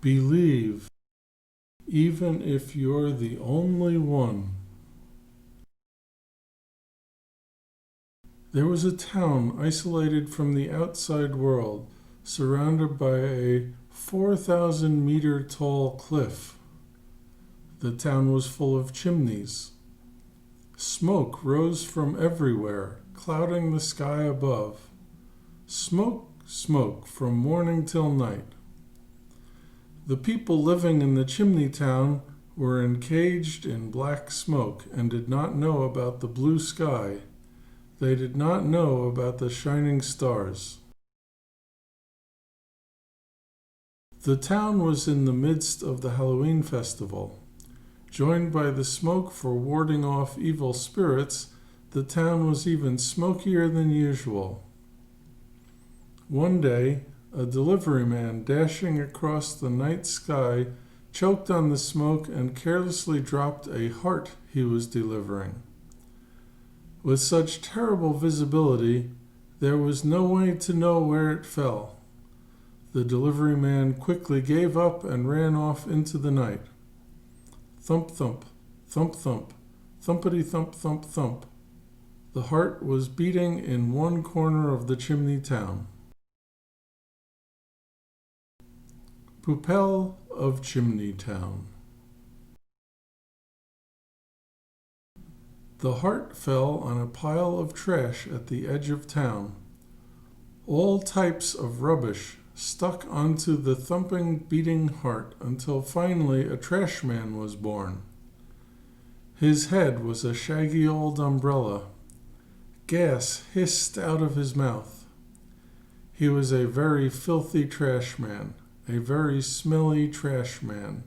Believe, even if you're the only one. There was a town isolated from the outside world, surrounded by a 4,000-meter tall cliff. The town was full of chimneys. Smoke rose from everywhere, clouding the sky above. Smoke, smoke, from morning till night. The people living in the chimney town were encaged in black smoke and did not know about the blue sky. They did not know about the shining stars. The town was in the midst of the Halloween festival. Joined by the smoke for warding off evil spirits, the town was even smokier than usual. One day, a delivery man dashing across the night sky choked on the smoke and carelessly dropped a heart he was delivering. With such terrible visibility, there was no way to know where it fell. The delivery man quickly gave up and ran off into the night. Thump, thump, thump, thump, thumpity thump, thump, thump. The heart was beating in one corner of the chimney town. Pupel of Chimney Town. The heart fell on a pile of trash at the edge of town. All types of rubbish stuck onto the thumping, beating heart until finally a trash man was born. His head was a shaggy old umbrella. Gas hissed out of his mouth. He was a very filthy trash man, a very smelly trash man.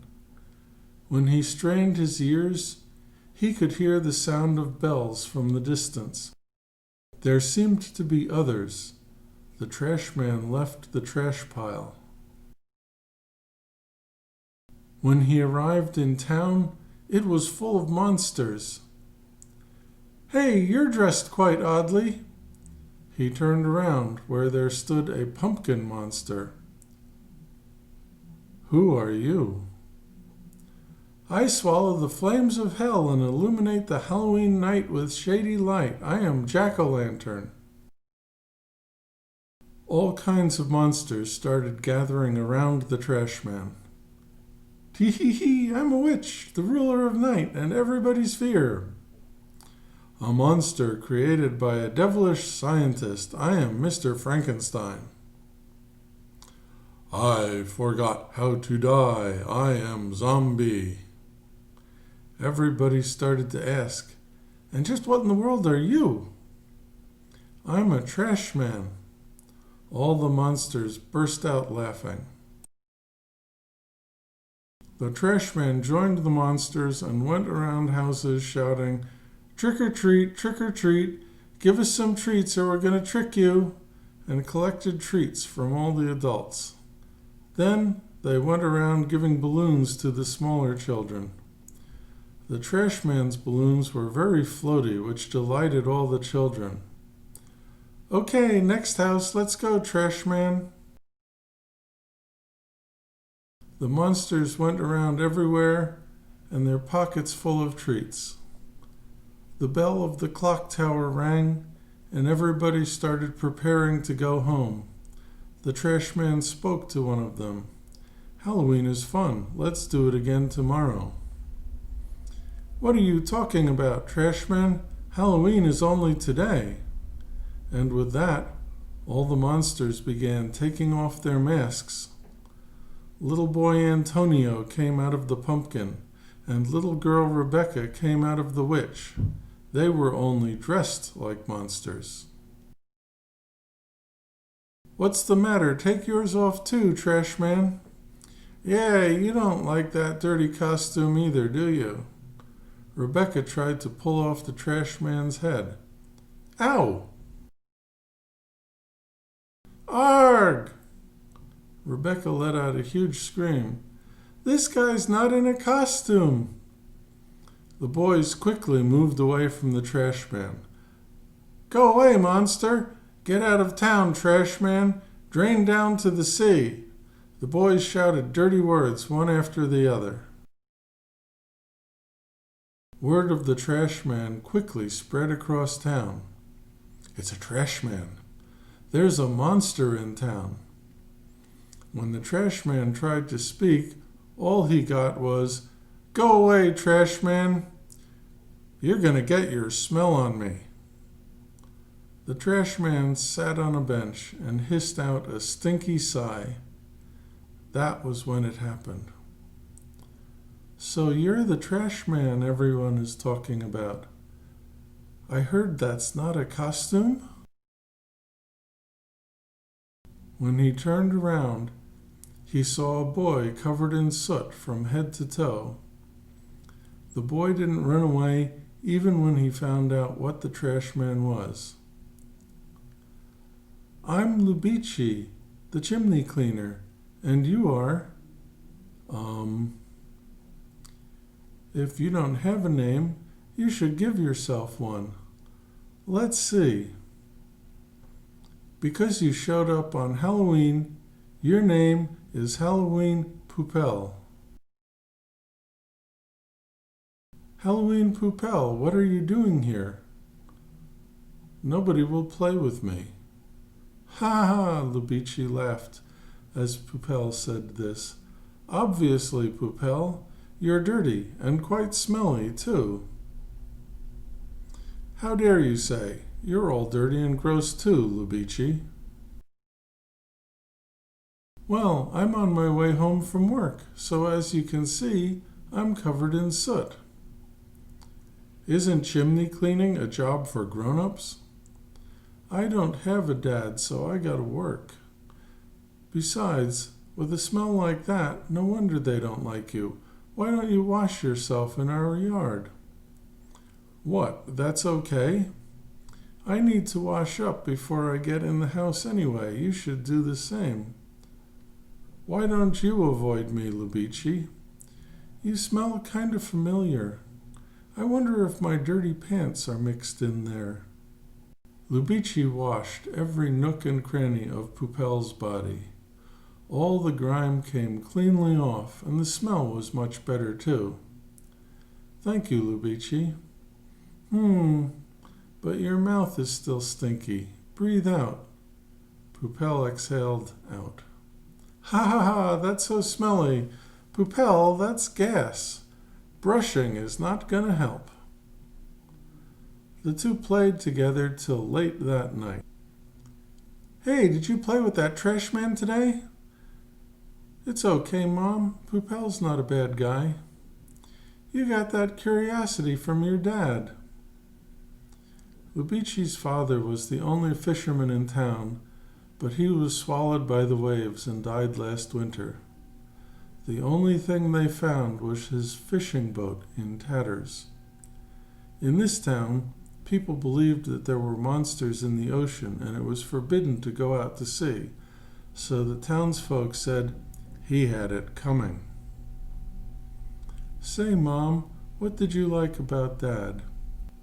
When he strained his ears, he could hear the sound of bells from the distance. There seemed to be others. The trash man left the trash pile. When he arrived in town, it was full of monsters. "Hey, you're dressed quite oddly." He turned around where there stood a pumpkin monster. "Who are you?" "I swallow the flames of hell and illuminate the Halloween night with shady light. I am Jack-o'-lantern." All kinds of monsters started gathering around the trash man. "Tee hee hee, I'm a witch, the ruler of night, and everybody's fear." "A monster created by a devilish scientist. I am Mr. Frankenstein." "I forgot how to die. I am Zombie." Everybody started to ask, "And just what in the world are you?" "I'm a trash man." All the monsters burst out laughing. The trash man joined the monsters and went around houses shouting, "Trick or treat, trick or treat, give us some treats or we're going to trick you," and collected treats from all the adults. Then they went around giving balloons to the smaller children. The trash man's balloons were very floaty, which delighted all the children. "Okay, next house, let's go, trash man." The monsters went around everywhere, and their pockets full of treats. The bell of the clock tower rang, and everybody started preparing to go home. The trash man spoke to one of them. "Halloween is fun. Let's do it again tomorrow." "What are you talking about, trash man? Halloween is only today." And with that, all the monsters began taking off their masks. Little boy Antonio came out of the pumpkin, and little girl Rebecca came out of the witch. They were only dressed like monsters. "What's the matter? Take yours off too, trash man." "Yeah, you don't like that dirty costume either, do you?" Rebecca tried to pull off the trash man's head. "Ow!" "Arg!" Rebecca let out a huge scream. "This guy's not in a costume!" The boys quickly moved away from the trash man. "Go away, monster! Get out of town, trash man! Drain down to the sea!" The The boys shouted dirty words one after the other. Word of the trash man quickly spread across town. It's a trash man. There's a monster in town. When the trash man tried to speak, all he got was, "Go away, trash man. You're going to get your smell on me." The trash man sat on a bench and hissed out a stinky sigh. That was when it happened. "So you're the trash man everyone is talking about. I heard that's not a costume?" When he turned around, he saw a boy covered in soot from head to toe. The boy didn't run away even when he found out what the trash man was. "I'm Lubici, the chimney cleaner, and you are..." If you don't have a name, you should give yourself one. Let's see. Because you showed up on Halloween, your name is Halloween Poupelle." "Halloween Poupelle, what are you doing here?" "Nobody will play with me." "Ha ha!" Lubici laughed as Poupelle said this. "Obviously, Poupelle, you're dirty and quite smelly, too." "How dare you say? You're all dirty and gross, too, Lubici." "Well, I'm on my way home from work, so as you can see, I'm covered in soot." "Isn't chimney cleaning a job for grown-ups?" "I don't have a dad, so I gotta work. Besides, with a smell like that, no wonder they don't like you. Why don't you wash yourself in our yard?" "What, that's okay? I need to wash up before I get in the house anyway. You should do the same." "Why don't you avoid me, Lubici? You smell kind of familiar. I wonder if my dirty pants are mixed in there." Lubici washed every nook and cranny of Poupelle's body. All the grime came cleanly off, and the smell was much better, too. "Thank you, Lubici." But your mouth is still stinky. Breathe out." Poupelle exhaled out. "Ha ha ha, that's so smelly. Poupelle, that's gas. Brushing is not going to help." The two played together till late that night. "Hey, did you play with that trash man today?" "It's okay, Mom. Poupelle's not a bad guy." "You got that curiosity from your dad." Lubici's father was the only fisherman in town, but he was swallowed by the waves and died last winter. The only thing they found was his fishing boat in tatters. In this town, people believed that there were monsters in the ocean and it was forbidden to go out to sea, so the townsfolk said he had it coming. "Say, Mom, what did you like about Dad?"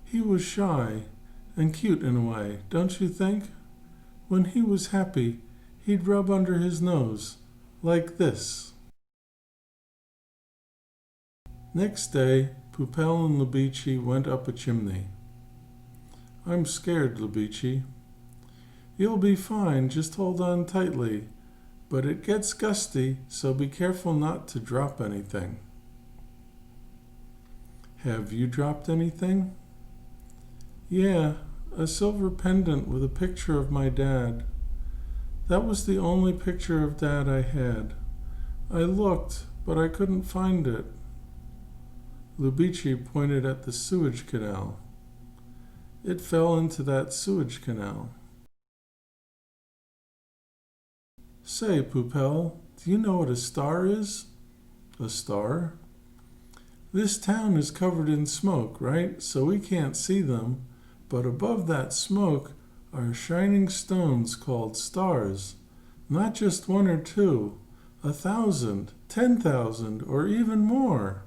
"He was shy and cute in a way, don't you think? When he was happy, he'd rub under his nose, like this." Next day, Poupelle and Lubici went up a chimney. "I'm scared, Lubici." "You'll be fine, just hold on tightly. But it gets gusty, so be careful not to drop anything." "Have you dropped anything?" "Yeah, a silver pendant with a picture of my dad. That was the only picture of Dad I had. I looked, but I couldn't find it." Lubici pointed at the sewage canal. "It fell into that sewage canal." "Say, Poupelle, do you know what a star is?" "A star?" "This town is covered in smoke, right? So we can't see them. But above that smoke are shining stones called stars. Not just one or two, 1,000, 10,000, or even more."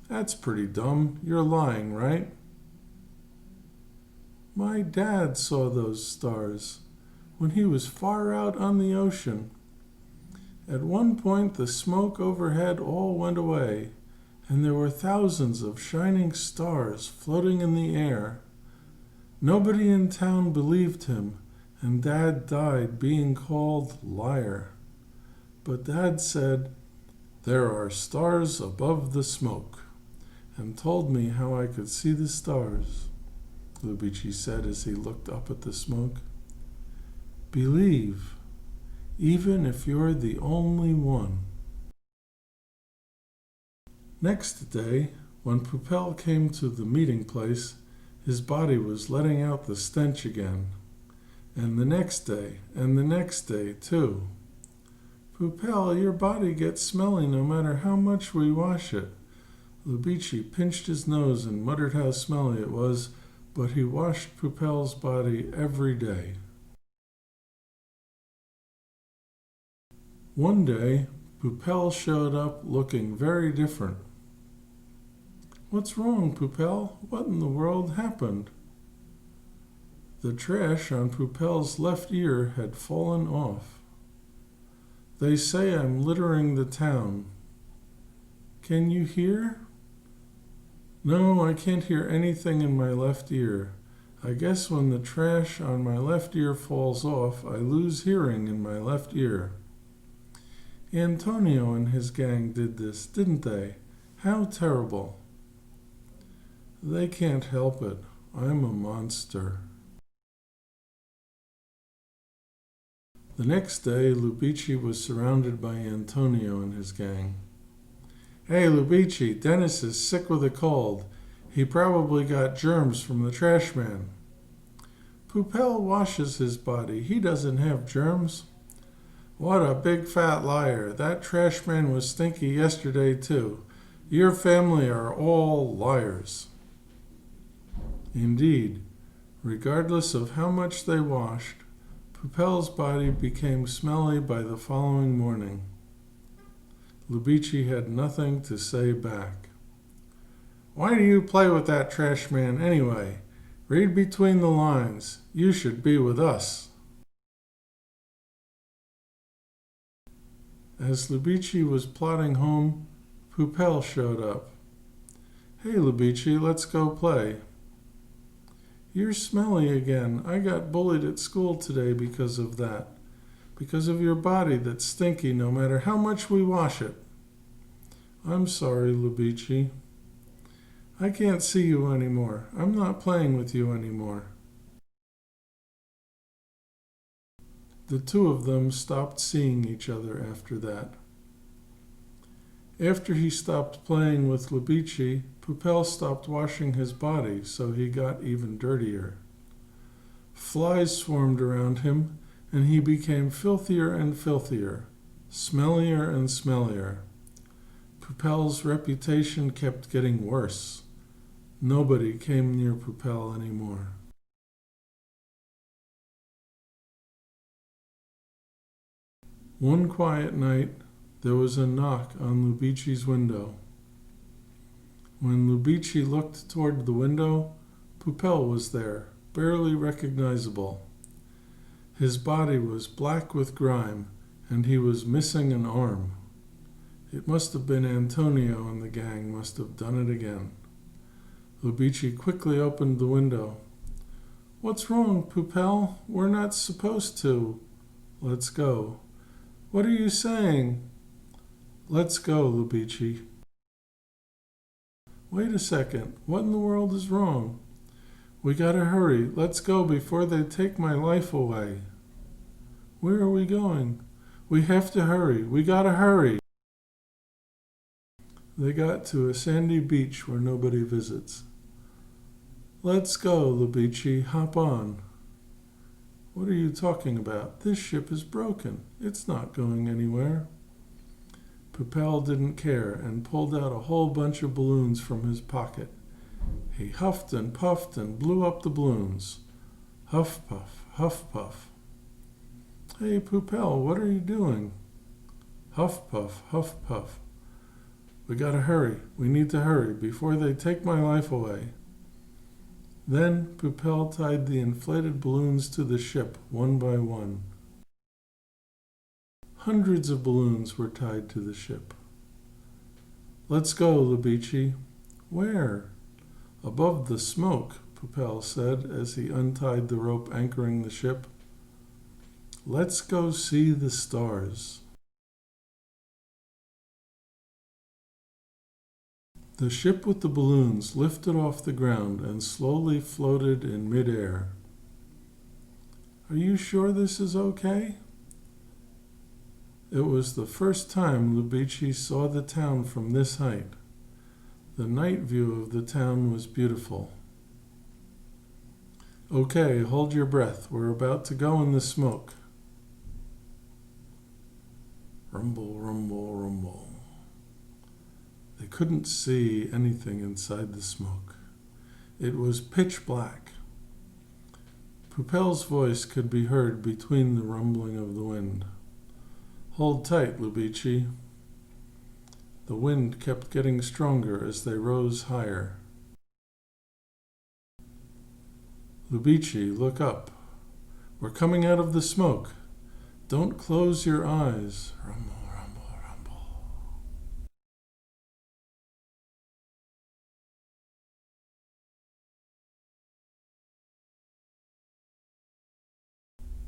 "That's pretty dumb. You're lying, right?" "My dad saw those stars when he was far out on the ocean. At one point the smoke overhead all went away, and there were thousands of shining stars floating in the air. Nobody in town believed him, and Dad died being called liar. But Dad said, "There are stars above the smoke," and told me how I could see the stars. Lubicci said as he looked up at the smoke. "Believe, even if you're the only one." Next day, when Pupel came to the meeting place, his body was letting out the stench again. And the next day, and the next day, too. "Pupel, your body gets smelly no matter how much we wash it." Lubicci pinched his nose and muttered how smelly it was, but he washed Pupel's body every day. One day, Pupel showed up looking very different. "What's wrong, Pupel? What in the world happened?" The trash on Pupel's left ear had fallen off. "They say I'm littering the town." "Can you hear?" "No, I can't hear anything in my left ear. I guess when the trash on my left ear falls off, I lose hearing in my left ear." Antonio and his gang did this, didn't they? How terrible. "They can't help it. I'm a monster." The next day, Lubicci was surrounded by Antonio and his gang. "Hey, Lubicci, Dennis is sick with a cold. He probably got germs from the trash man." "Pupel washes his body. He doesn't have germs." "What a big fat liar. That trash man was stinky yesterday, too. Your family are all liars." Indeed, regardless of how much they washed, Pupel's body became smelly by the following morning. Lubicci had nothing to say back. "Why do you play with that trash man anyway? Read between the lines. You should be with us." As Lubicci was plodding home, Pupel showed up. "Hey, Lubicci, let's go play." "You're smelly again. I got bullied at school today because of that. Because of your body that's stinky no matter how much we wash it." "I'm sorry, Lubicci." "I can't see you anymore. I'm not playing with you anymore." The two of them stopped seeing each other after that. After he stopped playing with Lubicci, Pupel stopped washing his body, so he got even dirtier. Flies swarmed around him, and he became filthier and filthier, smellier and smellier. Pupel's reputation kept getting worse. Nobody came near Pupel anymore. One quiet night, there was a knock on Lubicci's window. When Lubicci looked toward the window, Pupel was there, barely recognizable. His body was black with grime, and he was missing an arm. It must have been Antonio and the gang must have done it again. Lubicci quickly opened the window. "What's wrong, Pupel? We're not supposed to." "Let's go." "What are you saying?" "Let's go, Lubicci." "Wait a second. What in the world is wrong?" "We gotta hurry. Let's go before they take my life away." "Where are we going?" "We have to hurry. We gotta hurry." They got to a sandy beach where nobody visits. "Let's go, Lubicci. Hop on." "What are you talking about? This ship is broken. It's not going anywhere." Pupel didn't care and pulled out a whole bunch of balloons from his pocket. He huffed and puffed and blew up the balloons. Huff, puff, huff, puff. "Hey, Pupel, what are you doing?" Huff, puff, huff, puff. "We gotta hurry. We need to hurry before they take my life away." Then Pupel tied the inflated balloons to the ship one by one. Hundreds of balloons were tied to the ship. "Let's go, Lubici." "Where?" "Above the smoke," Pupel said as he untied the rope anchoring the ship. "Let's go see the stars." The ship with the balloons lifted off the ground and slowly floated in midair. "Are you sure this is okay?" It was the first time Lubici saw the town from this height. The night view of the town was beautiful. "Okay, hold your breath. We're about to go in the smoke." Rumble, rumble, rumble. They couldn't see anything inside the smoke. It was pitch black. Pupel's voice could be heard between the rumbling of the wind. "Hold tight, Lubici." The wind kept getting stronger as they rose higher. "Lubici, look up. We're coming out of the smoke. Don't close your eyes." Rumble, rumble, rumble.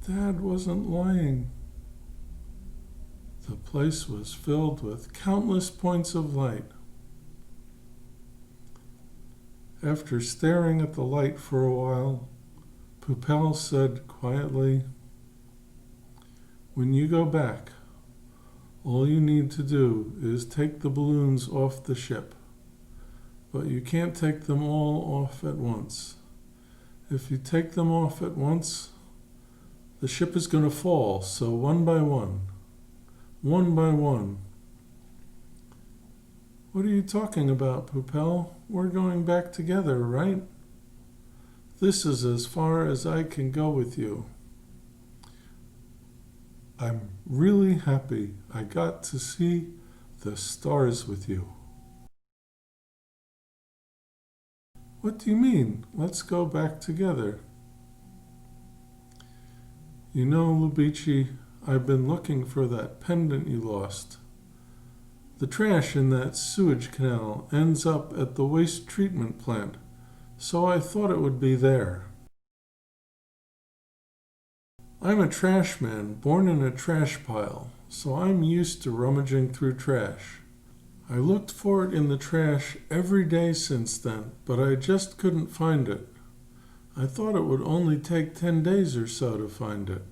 Dad wasn't lying. The place was filled with countless points of light. After staring at the light for a while, Pupel said quietly, "When you go back, all you need to do is take the balloons off the ship. But you can't take them all off at once. If you take them off at once, the ship is going to fall, so one by one. One by one." "What are you talking about, Pupel? We're going back together, right?" "This is as far as I can go with you. I'm really happy I got to see the stars with you." "What do you mean? Let's go back together." "You know, Lubici, I've been looking for that pendant you lost. The trash in that sewage canal ends up at the waste treatment plant, so I thought it would be there. I'm a trash man, born in a trash pile, so I'm used to rummaging through trash. I looked for it in the trash every day since then, but I just couldn't find it. I thought it would only take 10 days or so to find it."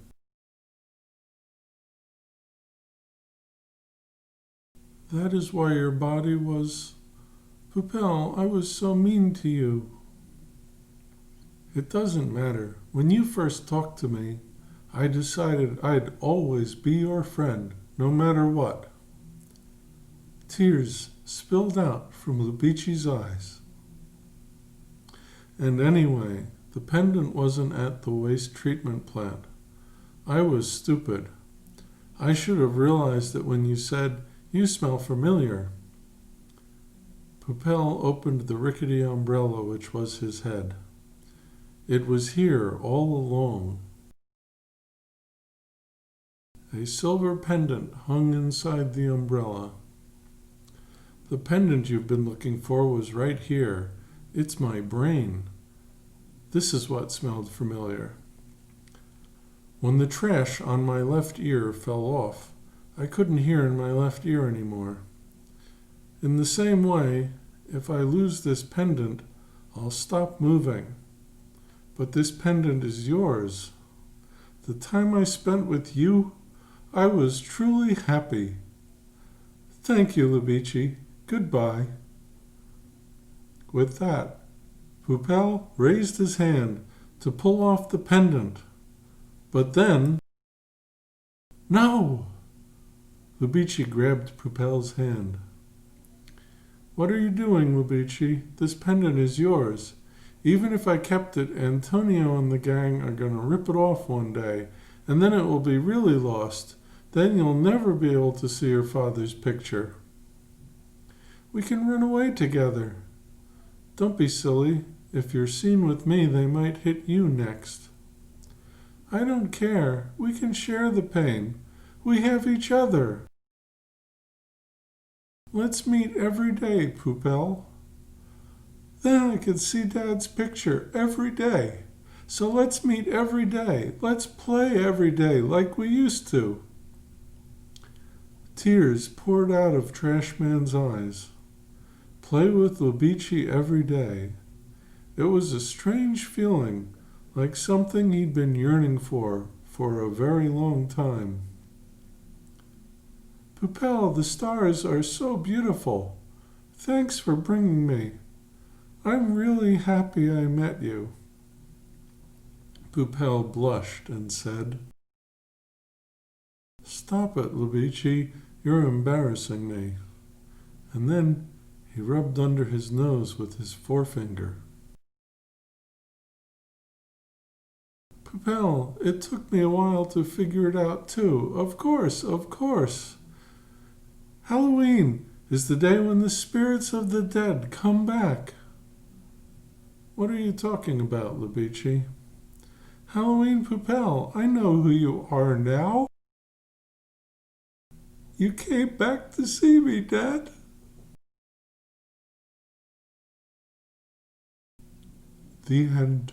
"That is why your body was... Pupel, I was so mean to you." "It doesn't matter. When you first talked to me, I decided I'd always be your friend, no matter what." Tears spilled out from Lubici's eyes. "And anyway, the pendant wasn't at the waste treatment plant. I was stupid. I should have realized it when you said, 'You smell familiar.'" Pupel opened the rickety umbrella which was his head. "It was here all along." A silver pendant hung inside the umbrella. "The pendant you've been looking for was right here. It's my brain. This is what smelled familiar. When the trash on my left ear fell off, I couldn't hear in my left ear anymore. In the same way, if I lose this pendant, I'll stop moving. But this pendant is yours. The time I spent with you, I was truly happy. Thank you, Lubici. Goodbye." With that, Pupel raised his hand to pull off the pendant. But then... "No!" Lubici grabbed Pupel's hand. "What are you doing, Lubici? This pendant is yours. Even if I kept it, Antonio and the gang are going to rip it off one day, and then it will be really lost. Then you'll never be able to see your father's picture. We can run away together. Don't be silly. If you're seen with me, they might hit you next." "I don't care. We can share the pain. We have each other. Let's meet every day, Poopelle. Then I could see Dad's picture every day. So let's meet every day. Let's play every day like we used to. Tears poured out of Trashman's eyes. Play with Lubici every day. It was a strange feeling, like something he'd been yearning for a very long time. Poopelle, the stars are so beautiful. Thanks for bringing me. I'm really happy I met you. Poopelle blushed and said, Stop it, Lubici, you're embarrassing me. And then he rubbed under his nose with his forefinger. Poopelle, it took me a while to figure it out too. Of course, of course. Halloween is the day when the spirits of the dead come back. What are you talking about, Lubici? Halloween, Poopelle, I know who you are now. You came back to see me, Dad. The end.